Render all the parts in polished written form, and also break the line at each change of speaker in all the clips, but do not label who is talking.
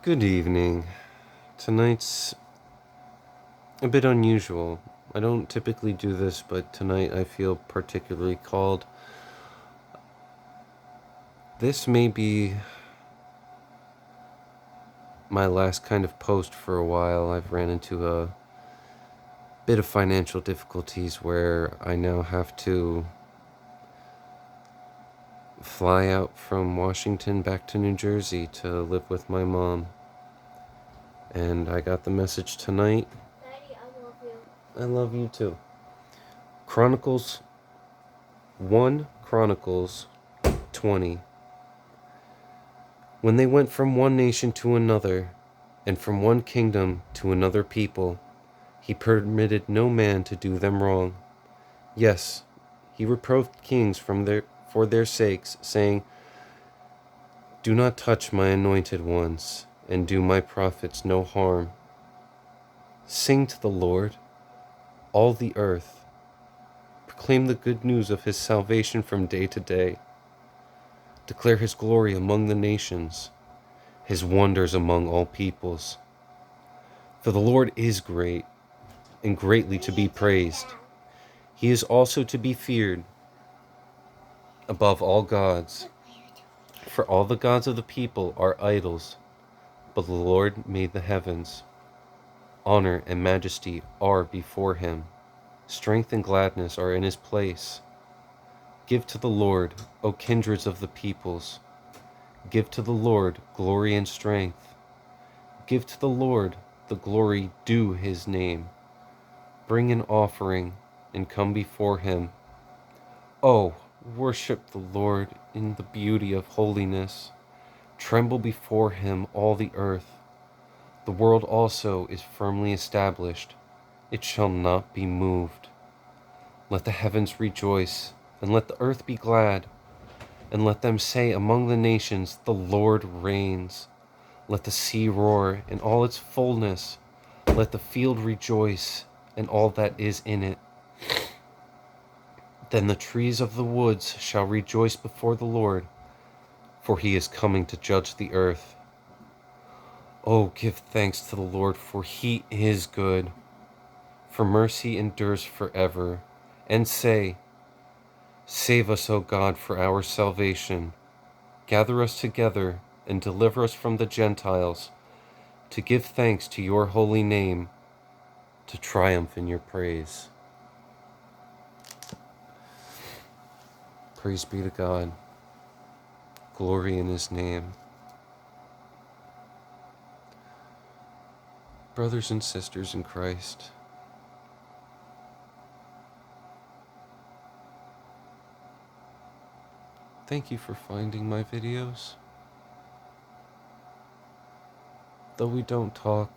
Good evening. Tonight's a bit unusual. I don't typically do this, but tonight I feel particularly called. This may be my last kind of post for a while. I've ran into a bit of financial difficulties where I now have to fly out from Washington back to New Jersey to live with my mom. And I got the message tonight.
Daddy, I love you.
I love you too. Chronicles 1 Chronicles 20. When they went from one nation to another, and from one kingdom to another people, he permitted no man to do them wrong. Yes, he reproved kings for their sakes, saying, "Do not touch my anointed ones, and do my prophets no harm." Sing to the Lord, all the earth. Proclaim the good news of his salvation from day to day. Declare his glory among the nations, his wonders among all peoples. For the Lord is great, and greatly to be praised. He is also to be feared above all gods. For all the gods of the people are idols, but the Lord made the heavens. Honor and majesty are before him. Strength and gladness are in his place. Give to the Lord, O kindreds of the peoples. Give to the Lord glory and strength. Give to the Lord the glory due his name. Bring an offering and come before him. Oh, worship the Lord in the beauty of holiness. Tremble before him, all the earth. The world also is firmly established. It shall not be moved. Let the heavens rejoice, and let the earth be glad. And let them say among the nations, "The Lord reigns." Let the sea roar in all its fullness. Let the field rejoice and all that is in it. Then the trees of the woods shall rejoice before the Lord, for he is coming to judge the earth. Oh, give thanks to the Lord, for he is good, for mercy endures forever. And say, "Save us, O God, for our salvation. Gather us together and deliver us from the Gentiles, to give thanks to your holy name, to triumph in your praise." Praise be to God. Glory in his name. Brothers and sisters in Christ, thank you for finding my videos. Though we don't talk,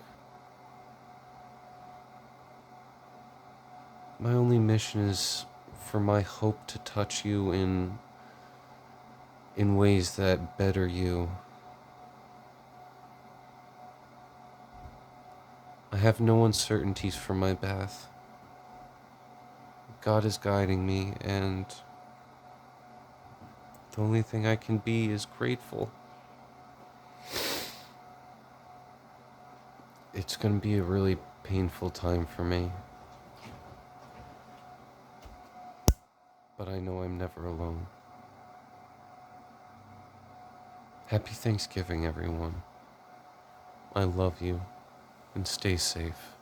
my only mission is for my hope to touch you in ways that better you. I have no uncertainties for my path. God is guiding me, and the only thing I can be is grateful. It's going to be a really painful time for me, but I know I'm never alone. Happy Thanksgiving, everyone. I love you, and stay safe.